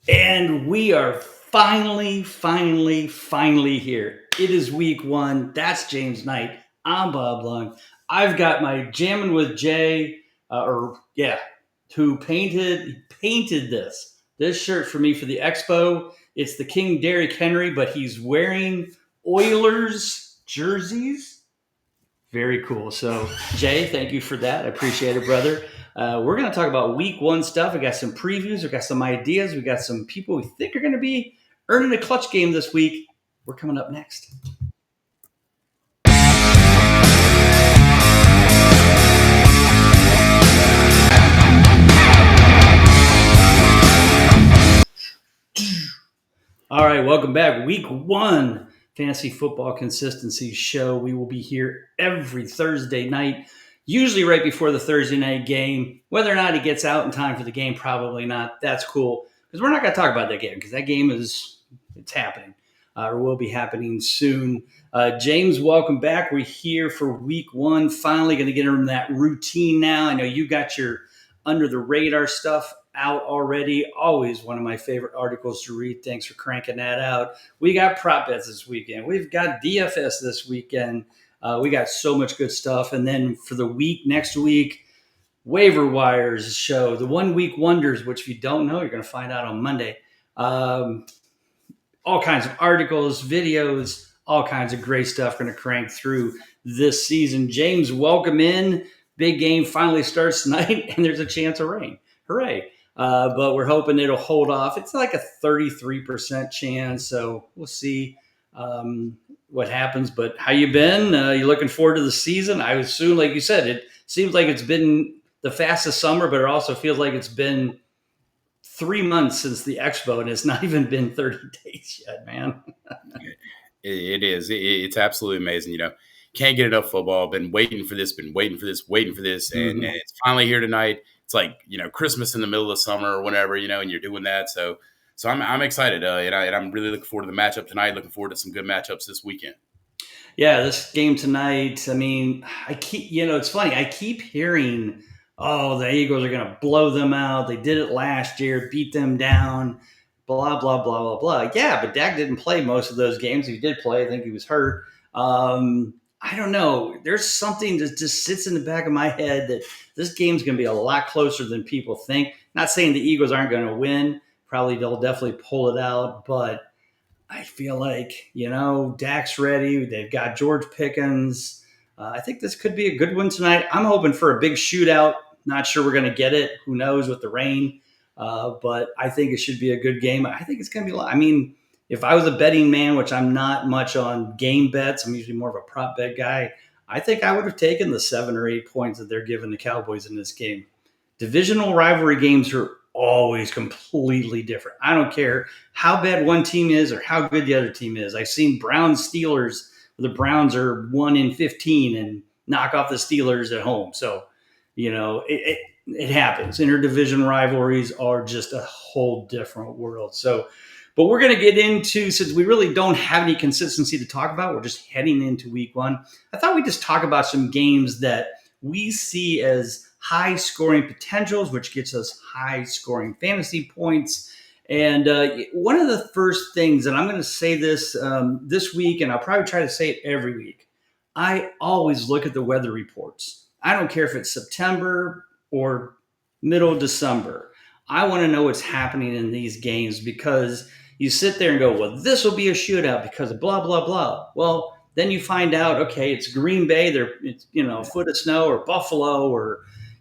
And we are finally here. It is week one. That's James Knight. I'm Bob Lung. I've got my Jammin' with Jay, who painted this shirt for me for the expo. It's the King Derrick Henry, but he's wearing Oilers jerseys. Very cool. So, Jay, thank you for that. I appreciate it, brother. We're going to talk about week one stuff. We got some previews. We got some ideas. We got some people we think are going to be earning a clutch game this week. We're coming up next. All right, welcome back. Week one fantasy football consistency show. We will be here every Thursday night, usually right before the Thursday night game. Whether or not he gets out in time for the game, probably not. That's cool because we're not going to talk about that game because that game it's happening or will be happening soon. James, welcome back. We're here for week one. Finally going to get in that routine now. I know you got your under the radar stuff out already. Always one of my favorite articles to read. Thanks for cranking that out. We got prop bets this weekend. We've got DFS this weekend. We got so much good stuff. And then for the week, next week, waiver wires show, the 1 week wonders, which if you don't know, you're going to find out on Monday. All kinds of articles, videos, all kinds of great stuff going to crank through this season. James, welcome in. Big game finally starts tonight, and there's a chance of rain. Hooray. But we're hoping it'll hold off. It's like a 33% chance, so we'll see what happens. But how you been? You looking forward to the season? I assume, like you said, it seems like it's been the fastest summer, but it also feels like it's been 3 months since the expo, and it's not even been 30 days yet, man. It is. It's absolutely amazing. Can't get enough football. Been waiting for this, and it's finally here tonight. It's like, Christmas in the middle of summer or whatever, and you're doing that. So I'm excited. And I'm really looking forward to the matchup tonight. Looking forward to some good matchups this weekend. Yeah, this game tonight. I mean, it's funny. I keep hearing, oh, the Eagles are going to blow them out. They did it last year, beat them down, blah, blah, blah, blah, blah. Yeah, but Dak didn't play most of those games. He did play. I think he was hurt. I don't know. There's something that just sits in the back of my head that this game's going to be a lot closer than people think. Not saying the Eagles aren't going to win. Probably they'll definitely pull it out, but I feel like, Dak's ready. They've got George Pickens. I think this could be a good one tonight. I'm hoping for a big shootout. Not sure we're going to get it. Who knows with the rain? But I think it should be a good game. I think it's going to be a lot. I mean, if I was a betting man, which I'm not much on game bets, I'm usually more of a prop bet guy. I think I would have taken the 7 or 8 points that they're giving the Cowboys in this game. Divisional rivalry games are always completely different. I don't care how bad one team is or how good the other team is. I've seen Browns Steelers, where the Browns are 1-15 and knock off the Steelers at home. So, it happens. Interdivision rivalries are just a whole different world. So, but we're going to get into, since we really don't have any consistency to talk about, we're just heading into week one. I thought we'd just talk about some games that we see as high scoring potentials, which gets us high scoring fantasy points. And one of the first things, and I'm going to say this this week, and I'll probably try to say it every week, I always look at the weather reports. I don't care if it's September or middle of December. I want to know what's happening in these games because you sit there and go, well, this will be a shootout because of blah, blah, blah. Well, then you find out, okay, it's Green Bay, it's a foot of snow, or Buffalo, or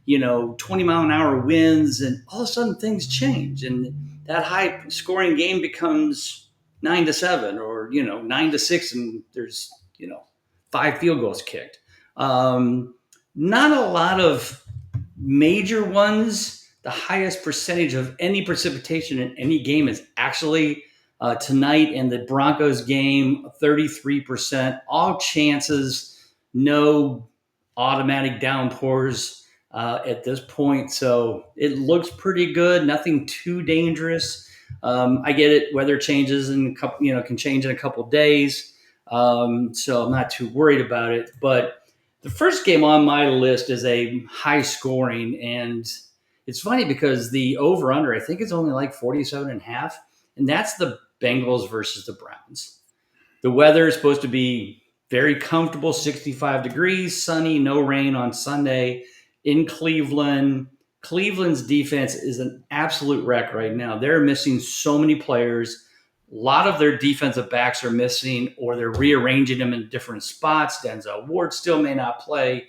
20-mile-an-hour winds, and all of a sudden things change, and that high scoring game becomes 9-7, or 9-6, and there's 5 field goals kicked. Not a lot of major ones. The highest percentage of any precipitation in any game is actually tonight in the Broncos game, 33%. All chances, no automatic downpours at this point. So it looks pretty good. Nothing too dangerous. I get it. Weather changes in a couple, can change in a couple days. So I'm not too worried about it. But the first game on my list is a high scoring, and it's funny because the over under, I think it's only like 47 and a half. And that's the Bengals versus the Browns. The weather is supposed to be very comfortable, 65 degrees, sunny, no rain on Sunday in Cleveland. Cleveland's defense is an absolute wreck right now. They're missing so many players. A lot of their defensive backs are missing, or they're rearranging them in different spots. Denzel Ward still may not play.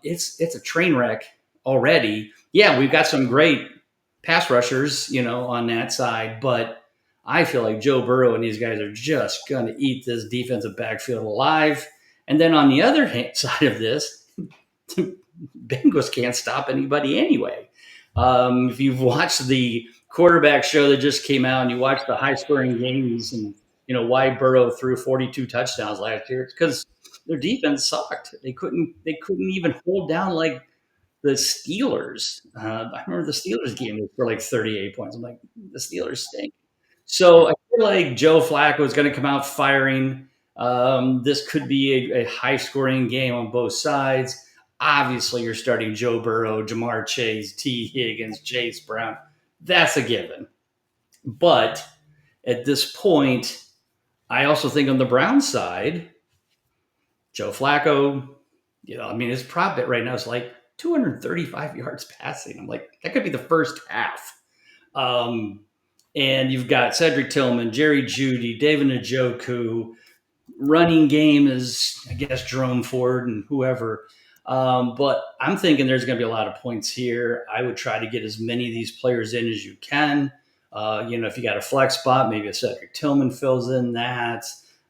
It's a train wreck already. Yeah, we've got some great pass rushers, on that side, but I feel like Joe Burrow and these guys are just going to eat this defensive backfield alive. And then on the other side of this, the Bengals can't stop anybody anyway. If you've watched the quarterback show that just came out and you watch the high scoring games and why Burrow threw 42 touchdowns last year, it's because their defense sucked. They couldn't even hold down like the Steelers. I remember the Steelers game for like 38 points. I'm like, the Steelers stink. So I feel like Joe Flacco is going to come out firing. This could be a high scoring game on both sides. Obviously, you're starting Joe Burrow, Jamar Chase, T. Higgins, Chase Brown. That's a given. But at this point, I also think on the Brown side, Joe Flacco, his prop bet right now is like 235 yards passing. I'm like, that could be the first half. And you've got Cedric Tillman, Jerry Jeudy, David Njoku. Running game is, I guess, Jerome Ford and whoever. But I'm thinking there's going to be a lot of points here. I would try to get as many of these players in as you can. If you got a flex spot, maybe a Cedric Tillman fills in that.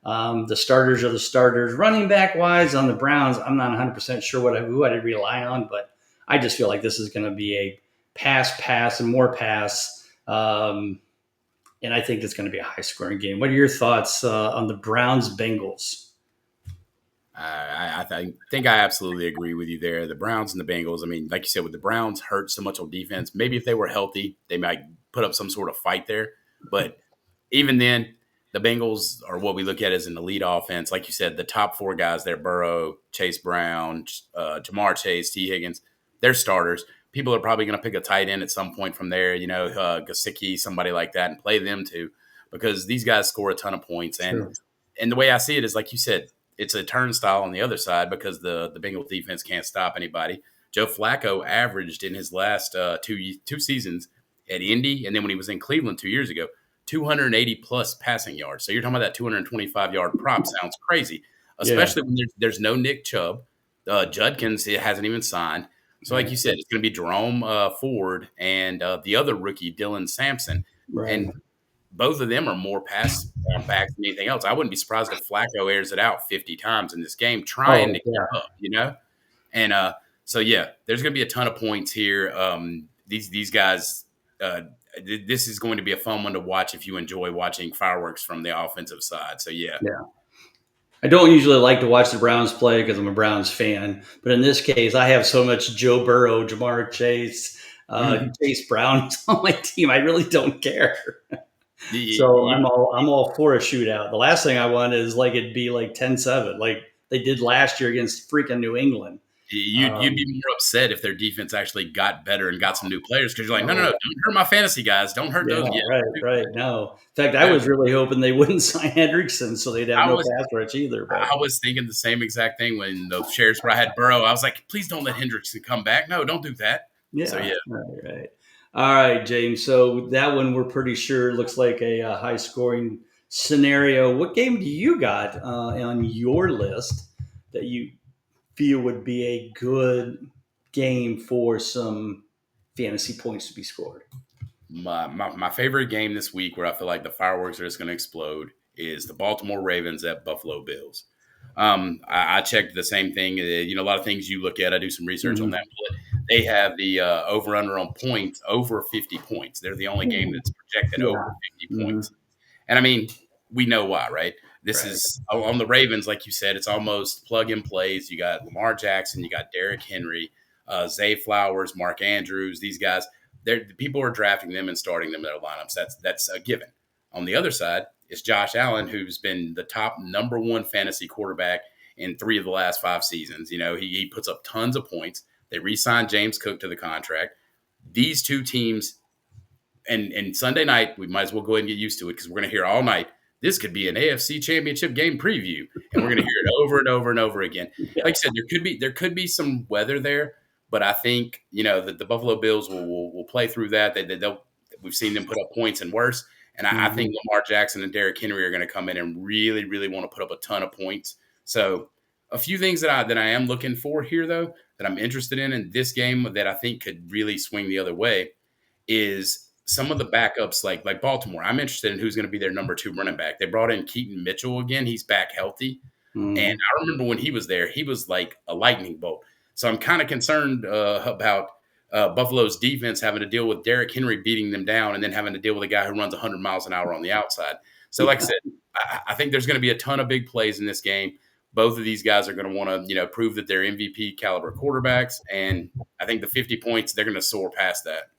The starters are the starters. Running back wise on the Browns, I'm not 100% sure who I'd rely on, but I just feel like this is going to be a pass, and more pass. And I think it's going to be a high scoring game. What are your thoughts on the Browns Bengals? I think I absolutely agree with you there. The Browns and the Bengals, I mean, like you said, with the Browns hurt so much on defense, maybe if they were healthy, they might put up some sort of fight there. But even then, the Bengals are what we look at as an elite offense. Like you said, the top four guys there, Burrow, Chase Brown, Jamar Chase, T. Higgins, they're starters. People are probably going to pick a tight end at some point from there, Gesicki, somebody like that, and play them too, because these guys score a ton of points. Sure. And the way I see it is, like you said, it's a turnstile on the other side because the Bengals defense can't stop anybody. Joe Flacco averaged in his last two seasons at Indy, and then when he was in Cleveland 2 years ago, 280 plus passing yards. So you're talking about that 225 yard prop. Sounds crazy, especially when there's no Nick Chubb. Judkins hasn't even signed. So like you said, it's going to be Jerome Ford and the other rookie, Dylan Sampson. Right. And both of them are more pass backs than anything else. I wouldn't be surprised if Flacco airs it out 50 times in this game trying to keep up, And so, yeah, there's going to be a ton of points here. These guys, this is going to be a fun one to watch if you enjoy watching fireworks from the offensive side. So, yeah. I don't usually like to watch the Browns play because I'm a Browns fan. But in this case, I have so much Joe Burrow, Jamar Chase, Chase Brown on my team. I really don't care. So I'm all for a shootout. The last thing I want is like it'd be like 10-7, like they did last year against freaking New England. You'd be more upset if their defense actually got better and got some new players because you're like, no, don't hurt my fantasy guys. Don't hurt those. Yeah, right. No. In fact, I was really hoping they wouldn't sign Hendrickson so they'd have no pass rush either. But I was thinking the same exact thing when the Sheriffs where I had Burrow. I was like, please don't let Hendrickson come back. No, don't do that. Yeah. So, yeah. Right. All right, James. So that one we're pretty sure looks like a high scoring scenario. What game do you got on your list that you feel would be a good game for some fantasy points to be scored? My favorite game this week where I feel like the fireworks are just going to explode is the Baltimore Ravens at Buffalo Bills. I checked the same thing. A lot of things you look at. I do some research on that. But they have the over-under on points over 50 points. They're the only game that's projected over 50 points. And, I mean, we know why, right? This is on the Ravens, like you said, it's almost plug-and plays. You got Lamar Jackson, you got Derrick Henry, Zay Flowers, Mark Andrews. These guys, people are drafting them and starting them in their lineups. That's a given. On the other side, it's Josh Allen, who's been the top number one fantasy quarterback in 3 of the last 5 seasons. He puts up tons of points. They re-signed James Cook to the contract. These two teams, and Sunday night, we might as well go ahead and get used to it because we're going to hear all night. This could be an AFC Championship game preview, and we're going to hear it over and over and over again. Yeah. Like I said, there could be some weather there, but I think that the Buffalo Bills will play through that. We've seen them put up points and worse, and I think Lamar Jackson and Derrick Henry are going to come in and really, really want to put up a ton of points. So a few things that I am looking for here, though, that I'm interested in this game that I think could really swing the other way is some of the backups like Baltimore. I'm interested in who's going to be their number 2 running back. They brought in Keaton Mitchell again. He's back healthy. And I remember when he was there, he was like a lightning bolt. So I'm kind of concerned about Buffalo's defense having to deal with Derrick Henry beating them down and then having to deal with a guy who runs 100 miles an hour on the outside. So like I said, I think there's going to be a ton of big plays in this game. Both of these guys are going to want to, prove that they're MVP caliber quarterbacks. And I think the 50 points, they're going to soar past that.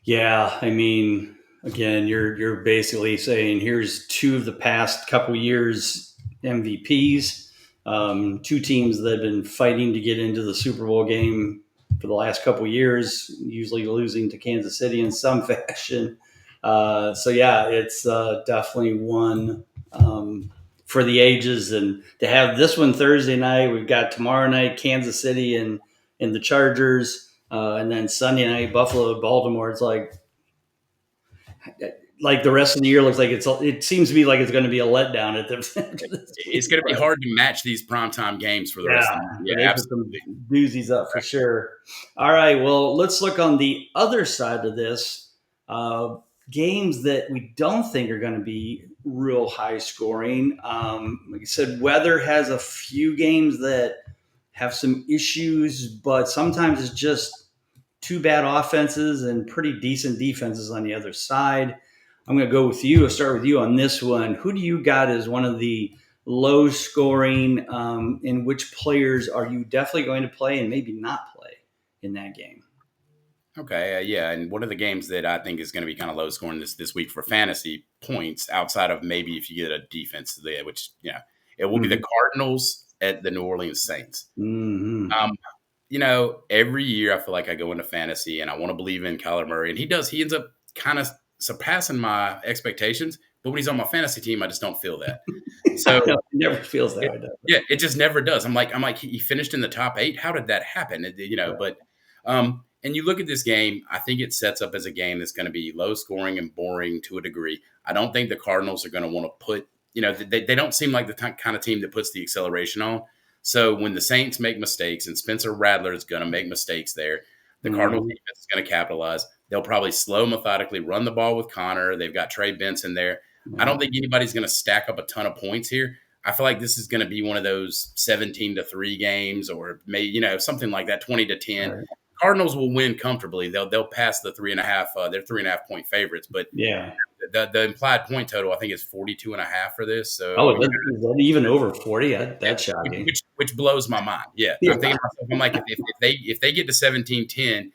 Yeah, I mean, again, you're basically saying here's 2 of the past couple years MVPs, 2 teams that have been fighting to get into the Super Bowl game for the last couple years, usually losing to Kansas City in some fashion. So yeah, it's definitely one for the ages, and to have this one Thursday night, we've got tomorrow night Kansas City and the Chargers. And then Sunday night, Buffalo, Baltimore. It's like the rest of the year looks like it seems to be like it's going to be a letdown at the It's going to be hard to match these primetime games for the rest of the year. Yeah, absolutely. Put some doozies up for sure. All right, well, let's look on the other side of this. Games that we don't think are going to be real high scoring. Like I said, weather has a few games that have some issues, but sometimes it's just 2 bad offenses and pretty decent defenses on the other side. I'm going to go with you. I'll start with you on this one. Who do you got as one of the low scoring, and which players are you definitely going to play and maybe not play in that game? Okay, yeah, and one of the games that I think is going to be kind of low scoring this week for fantasy points, outside of maybe if you get a defense there, which it will be the Cardinals at the New Orleans Saints. Every year I feel like I go into fantasy and I want to believe in Kyler Murray, and he ends up kind of surpassing my expectations. But when he's on my fantasy team, I just don't feel that. So it never feels that way. Yeah, it just never does. I'm like, he finished in the top 8. How did that happen? But and you look at this game, I think it sets up as a game that's going to be low scoring and boring to a degree. I don't think the Cardinals are going to want to put, they don't seem like the kind of team that puts the acceleration on. So when the Saints make mistakes, and Spencer Rattler is going to make mistakes there, the Cardinals defense is going to capitalize. They'll probably slow, methodically run the ball with Connor. They've got Trey Benson there. I don't think anybody's going to stack up a ton of points here. I feel like this is going to be one of those 17-3 games, or maybe something like that, 20-10. Right. Cardinals will win comfortably. They'll pass the 3.5. They're 3.5 point favorites, but the implied point total I think is 42.5 for this. So is that even over 40? That's shocking. Which blows my mind. Yeah. I'm thinking to myself, I'm like, if they get to 17-10,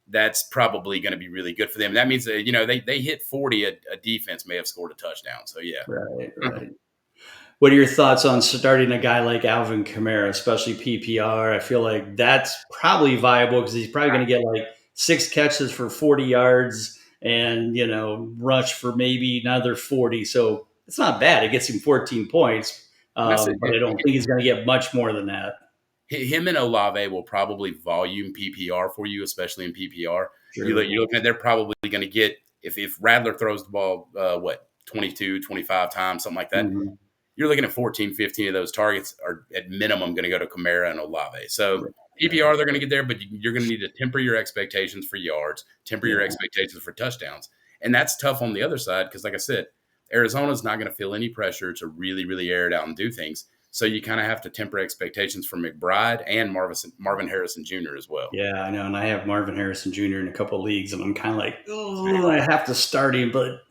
that's probably going to be really good for them. That means that they hit 40, a defense may have scored a touchdown. So yeah. Right. What are your thoughts on starting a guy like Alvin Kamara, especially PPR? I feel like that's probably viable because he's probably going to get like 6 catches for 40 yards and, rush for maybe another 40. So it's not bad. It gets him 14 points, but I don't think he's going to get much more than that. Him and Olave will probably volume PPR for you, especially in PPR. Sure. You're looking at they're probably going to get, if Rattler throws the ball, 22, 25 times, something like that. Mm-hmm. You're looking at 14, 15 of those targets are at minimum going to go to Kamara and Olave. So PPR, they're going to get there, but you're going to need to temper your expectations for yards, temper your expectations for touchdowns. And that's tough on the other side because, like I said, Arizona's not going to feel any pressure to really, really air it out and do things. So you kind of have to temper expectations for McBride and Marvin Harrison Jr. as well. Yeah, I know. And I have Marvin Harrison Jr. in a couple of leagues, and I'm kind of like, oh, I have to start him, but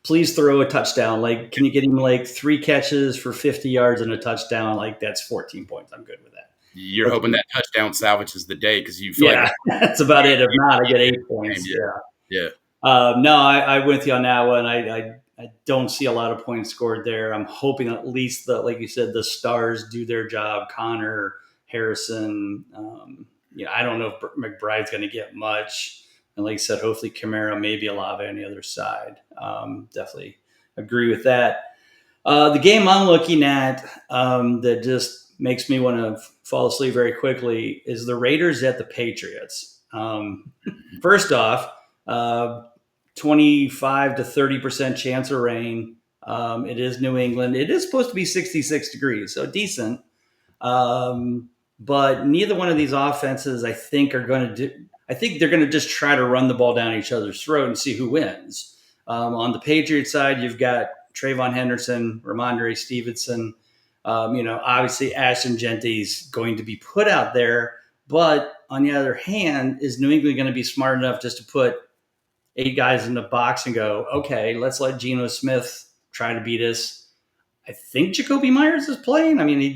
please throw a touchdown. Like, can you get him like 3 catches for 50 yards and a touchdown? Like, that's 14 points. I'm good with that. You're hoping that touchdown salvages the day because you feel like that's about it. If not, I get 8 points. Yeah. No, I went with you on that one. I don't see a lot of points scored there. I'm hoping at least that, like you said, the stars do their job. Connor, Harrison. I don't know if McBride's going to get much. And like I said, hopefully Camaro, maybe Olave on the other side. Definitely agree with that. The game I'm looking at that just makes me want to fall asleep very quickly is the Raiders at the Patriots. First off, uh, 25 to 30% chance of rain. It is New England. It is supposed to be 66 degrees, so decent. Um, but neither one of these offenses, I think, are going to do. I think they're going to just try to run the ball down each other's throat and see who wins. On the Patriots side, you've got Trayvon Henderson, Ramondre Stevenson. Obviously Ashton Genty's going to be put out there, but on the other hand, is New England going to be smart enough just to put 8 guys in the box and go, okay, let's let Geno Smith try to beat us? I think Jacoby Myers is playing. I mean, he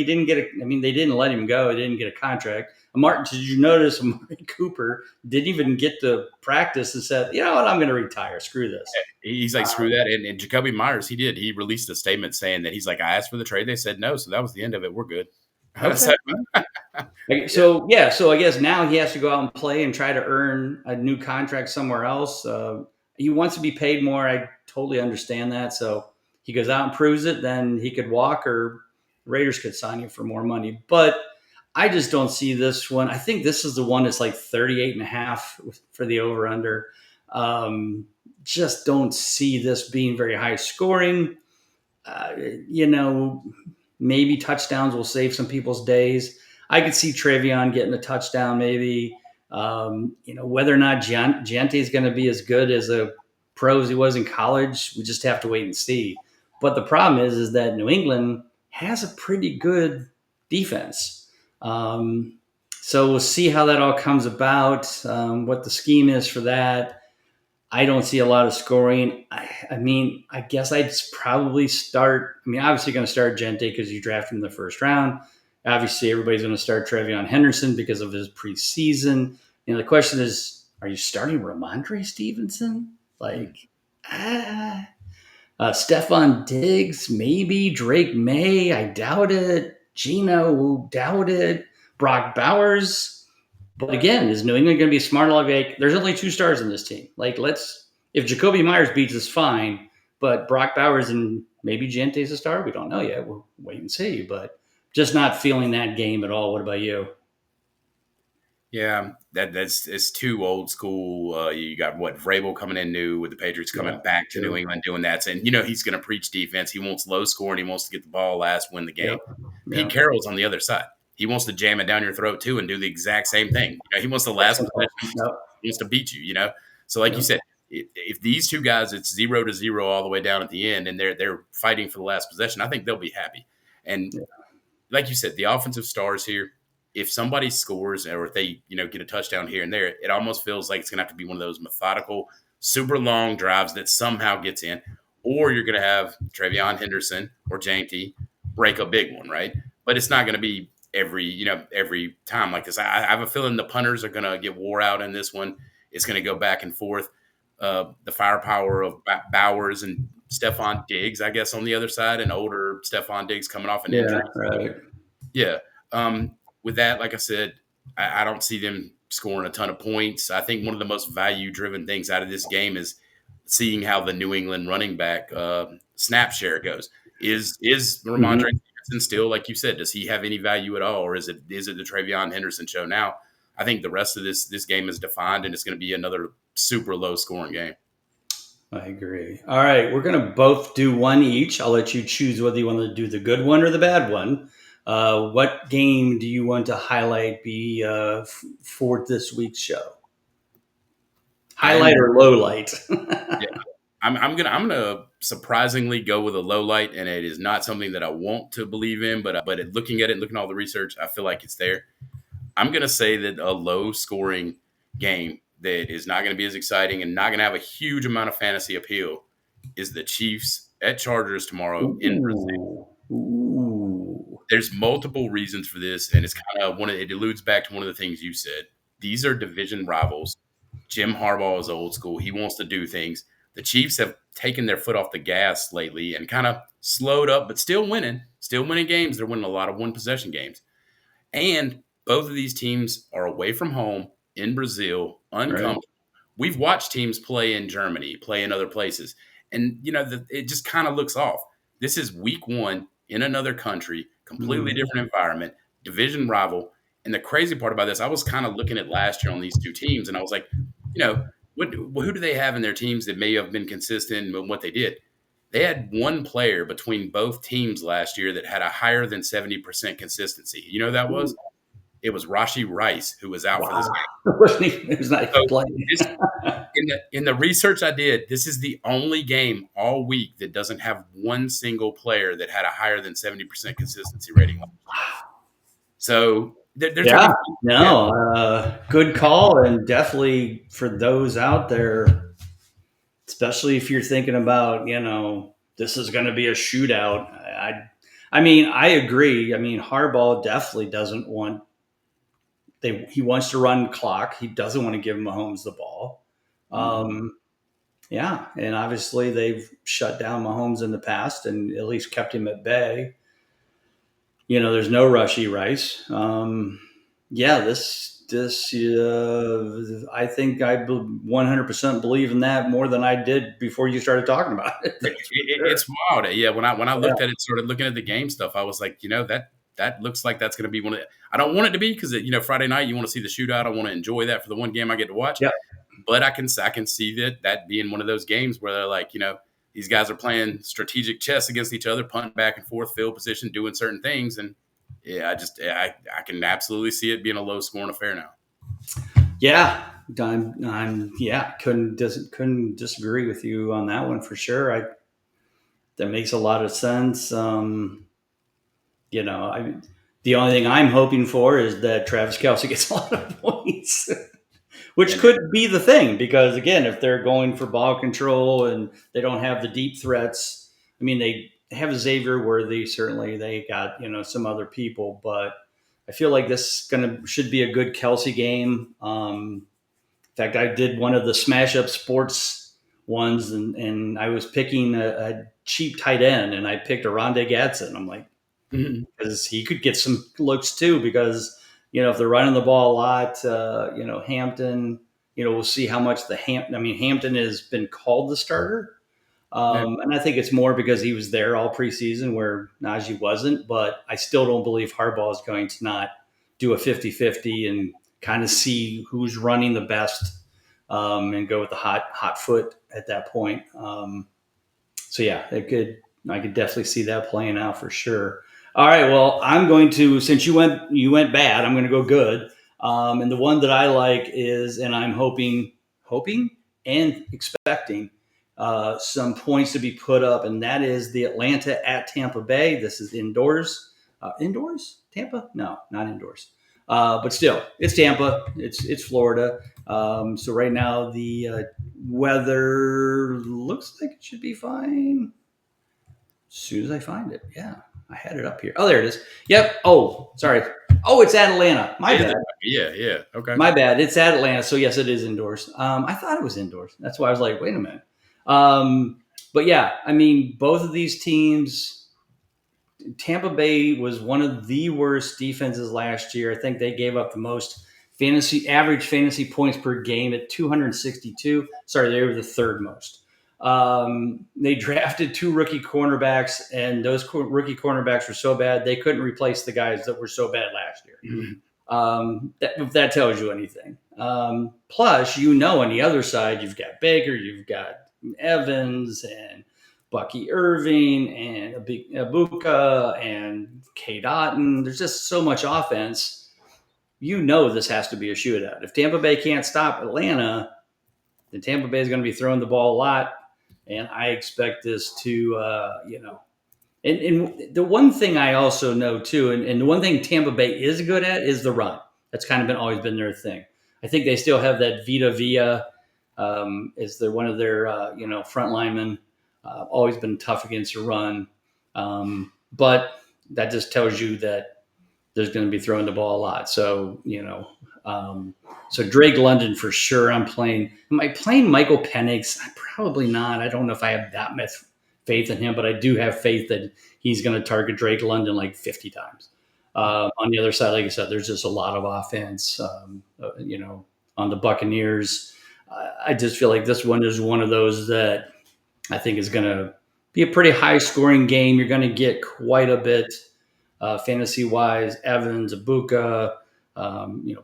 didn't get they didn't let him go. He didn't get a contract. Martin, did you notice Amari Cooper didn't even get to practice and said, you know what, I'm going to retire. Screw this. He's like, screw that. And Jacoby Myers, he did. He released a statement saying that he's like, I asked for the trade. They said no. So that was the end of it. We're good. Okay. So I guess now he has to go out and play and try to earn a new contract somewhere else. He wants to be paid more. I totally understand that. So he goes out and proves it, then he could walk, or Raiders could sign him for more money. But I just don't see this one. I think this is the one that's like 38.5 for the over under. Just don't see this being very high scoring. Uh, you know, Maybe touchdowns will save some people's days. I could see Trevion getting a touchdown, maybe. Whether or not Giante is going to be as good as a pro as he was in college, we just have to wait and see. But the problem is that New England has a pretty good defense. So we'll see how that all comes about, what the scheme is for that. I don't see a lot of scoring. I guess I'd probably start. Obviously going to start Gente because you drafted him in the first round. Obviously, everybody's going to start Trevion Henderson because of his preseason. The question is, are you starting Ramondre Stevenson? Stephon Diggs, maybe. Drake May, I doubt it. Geno, doubt it. Brock Bowers. But again, is New England going to be smart enough? There's only 2 stars in this team. If Jacoby Myers beats us, fine. But Brock Bowers and maybe Gente's a star. We don't know yet. We'll wait and see. But just not feeling that game at all. What about you? Yeah, it's too old school. You got Vrabel coming in new with the Patriots coming back to New England doing that. And he's going to preach defense. He wants low score and he wants to get the ball last, win the game. Yep. Pete Carroll's on the other side. He wants to jam it down your throat too and do the exact same thing. He wants the last possession. He wants to beat you. So like you said, if these two guys, it's 0-0 all the way down at the end, and they're fighting for the last possession, I think they'll be happy. And like you said, the offensive stars here, if somebody scores or if they get a touchdown here and there, it almost feels like it's going to have to be one of those methodical, super long drives that somehow gets in, or you're going to have Trevion Henderson or Janty break a big one, right? But it's not going to be every time like this. I have a feeling the punters are going to get wore out in this one. It's going to go back and forth. The firepower of Bowers and Stephon Diggs, I guess, on the other side, and older Stephon Diggs coming off an injury. Right. Yeah. With that, like I said, I don't see them scoring a ton of points. I think one of the most value-driven things out of this game is seeing how the New England running back snap share goes. Is Ramondre Stevenson still, like you said, does he have any value at all, or is it the Trevion Henderson show now? I think the rest of this game is defined, and it's going to be another super low-scoring game. I agree. All right, we're going to both do one each. I'll let you choose whether you want to do the good one or the bad one. What game do you want to highlight for this week's show? Highlight or low light? Yeah. I'm gonna surprisingly go with a low light, and it is not something that I want to believe in, but looking at it and looking at all the research, I feel like it's there. I'm gonna say that a low scoring game that is not going to be as exciting and not going to have a huge amount of fantasy appeal is the Chiefs at Chargers tomorrow in Brazil. There's multiple reasons for this, and it's kind of it alludes back to one of the things you said. These are division rivals. Jim Harbaugh is old school. He wants to do things. The Chiefs have taken their foot off the gas lately and kind of slowed up, but still winning games. They're winning a lot of one-possession games. And both of these teams are away from home in Brazil, uncomfortable. Right. we've watched teams play in Germany, play in other places, and it just kind of looks off. This is week one in another country, completely Mhm. different environment, division rival. And the crazy part about this, I was kind of looking at last year on these two teams, and I was like, you know, who do they have in their teams that may have been consistent in what they did? They had one player between both teams last year that had a higher than 70% consistency. You know who that was? It was Rashi Rice, who was out for this Wow. game. It was not even So playing. this in the research I did, this is the only game all week that doesn't have one single player that had a higher than 70% consistency rating last year. So they're Yeah, taking, yeah, no, good call, and definitely for those out there, especially if you're thinking about, this is going to be a shootout. I mean, I agree. I mean, Harbaugh definitely doesn't want. He wants to run clock. He doesn't want to give Mahomes the ball. mhm, Yeah, and obviously they've shut down Mahomes in the past and at least kept him at bay. There's no Rushy Rice. Yeah, I think I 100% believe in that more than I did before you started talking about it. That's for sure. it's wild. Yeah, when I Yeah, looked at it, started looking at the game stuff, I was like, that looks like that's going to be one of. I don't want it to be because Friday night you want to see the shootout. I want to enjoy that for the one game I get to watch. yeah, But I can see that being one of those games where they're like, these guys are playing strategic chess against each other, punting back and forth, field position, doing certain things, and yeah, I can absolutely see it being a low scoring affair now. yeah. Yeah. Couldn't disagree with you on that one for sure. That makes a lot of sense. The only thing I'm hoping for is that Travis Kelsey gets a lot of points. Which Yeah, man. could be the thing because again, if they're going for ball control and they don't have the deep threats, I mean they have Xavier Worthy. Certainly, they got some other people, but I feel like this should be a good Kelsey game. In fact, I did one of the Smash Up Sports ones, and I was picking a cheap tight end, and I picked Aronde Gatson. I'm like, Mhm. because he could get some looks too. Because if they're running the ball a lot, Hampton. We'll see how much I mean, Hampton has been called the starter, Yeah. and I think it's more because he was there all preseason where Najee wasn't. But I still don't believe Harbaugh is going to not do a 50-50 and kind of see who's running the best, and go with the hot foot at that point. So yeah, I could definitely see that playing out for sure. All right, well, I'm going to since you went bad, I'm going to go good. And the one that I like is, and I'm hoping and expecting some points to be put up, and that is the Atlanta at Tampa Bay. This is indoors. Indoors? Tampa? No, not indoors. But still, it's Tampa. It's Florida. So right now the weather looks like it should be fine. As soon as I find it, yeah, I had it up here. Oh, there it is. Yep. Oh, sorry. Oh, it's at Atlanta. My Is bad. it? Yeah, yeah. Okay. My bad. It's at Atlanta. So yes, it is indoors. I thought it was indoors. That's why I was like, wait a minute. But yeah, I mean, both of these teams. Tampa Bay was one of the worst defenses last year. I think they gave up the most average fantasy points per game at 262. Sorry, they were the third most. They drafted two rookie cornerbacks, and those rookie cornerbacks were so bad they couldn't replace the guys that were so bad last year. Mhm. If that tells you anything. Plus, on the other side, you've got Baker, you've got Evans, and Bucky Irving, and Abuka, and K. Dotton. There's just so much offense. This has to be a shootout. If Tampa Bay can't stop Atlanta, then Tampa Bay is going to be throwing the ball a lot. And I expect this to, and the one thing I also know too, and the one thing Tampa Bay is good at is the run. That's kind of always been their thing. I think they still have that Vita Villa, is their one of their front linemen. Always been tough against the run, but that just tells you that there's going to be throwing the ball a lot. So so Drake London for sure. I'm playing. Am I playing Michael Penix? Probably not. I don't know if I have that much faith in him, but I do have faith that he's going to target Drake London like 50 times. On the other side, like I said, there's just a lot of offense. On the Buccaneers. I just feel like this one is one of those that I think is going to be a pretty high scoring game. You're going to get quite a bit fantasy wise. Evans, Abuka,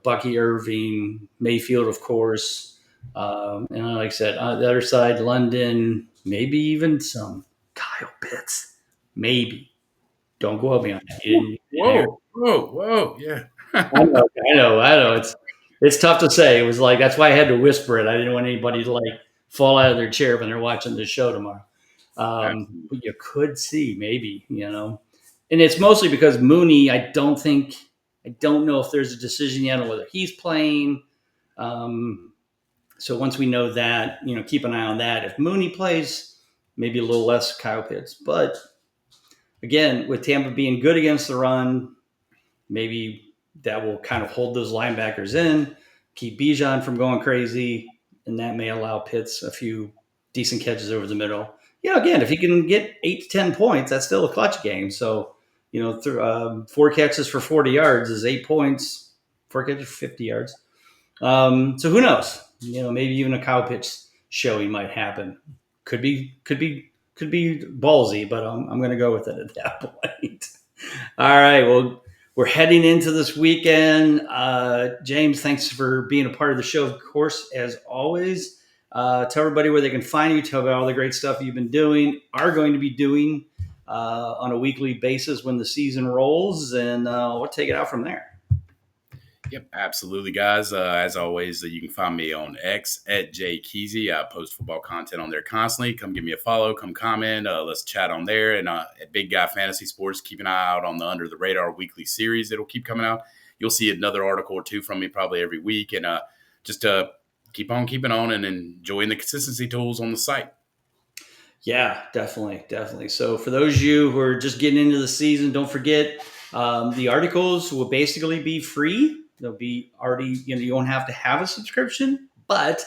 Bucky Irving, Mayfield, of course. And like I said, on the other side, London, maybe even some Kyle Pitts. Maybe. Don't quote me on that. You didn't hear. Whoa. Yeah. I know. It's tough to say. It was like that's why I had to whisper it. I didn't want anybody to like fall out of their chair when they're watching the show tomorrow. But you could see maybe, and it's mostly because Mooney. I don't know if there's a decision yet on whether he's playing. So once we know that, keep an eye on that. If Mooney plays, maybe a little less Kyle Pitts. But again, with Tampa being good against the run, maybe that will kind of hold those linebackers in, keep Bijan from going crazy, and that may allow Pitts a few decent catches over the middle. Again, if he can get 8 to 10 points, that's still a clutch game. So, 4 catches for 40 yards is 8 points. 4 catches for 50 yards. So who knows? Maybe even a Kyle Pitts showing might happen. Could be ballsy, but I'm going to go with it at that point. All right. Well, we're heading into this weekend. James, thanks for being a part of the show, of course, as always. Tell everybody where they can find you. Tell about all the great stuff you've been doing, are going to be doing on a weekly basis when the season rolls, and we'll take it out from there. Yep, absolutely, guys. As always, you can find me on X at JKeezy. I post football content on there constantly. Come give me a follow. Come comment. Let's chat on there. And at Big Guy Fantasy Sports, keep an eye out on the Under the Radar weekly series that'll keep coming out. You'll see another article or two from me probably every week. And just keep on keeping on and enjoying the consistency tools on the site. Yeah, definitely. So for those of you who are just getting into the season, don't forget the articles will basically be free. They'll be already, you won't have to have a subscription, but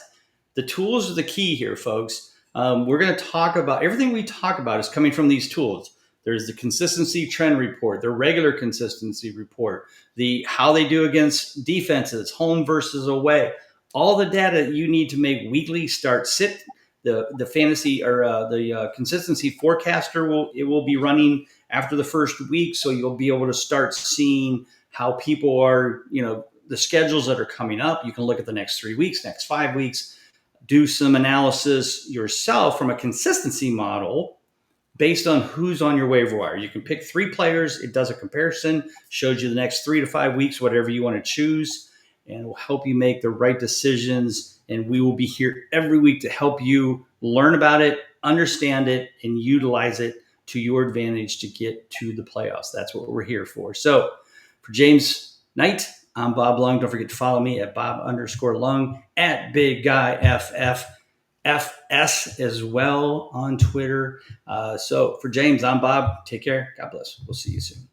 the tools are the key here, folks. We're going to talk about everything we talk about is coming from these tools. There's the consistency trend report, the regular consistency report, the how they do against defenses, home versus away, all the data you need to make weekly start sit. The fantasy or the consistency forecaster will be running after the first week, so you'll be able to start seeing how people are, the schedules that are coming up. You can look at the next 3 weeks, next 5 weeks, do some analysis yourself from a consistency model based on who's on your waiver wire. You can pick 3 players. It does a comparison, shows you the next 3 to 5 weeks, whatever you want to choose, and it will help you make the right decisions. And we will be here every week to help you learn about it, understand it, and utilize it to your advantage to get to the playoffs. That's what we're here for. So for James Knight, I'm Bob Lung. Don't forget to follow me at Bob_Lung, at Big Guy FS as well on Twitter. So for James, I'm Bob. Take care. God bless. We'll see you soon.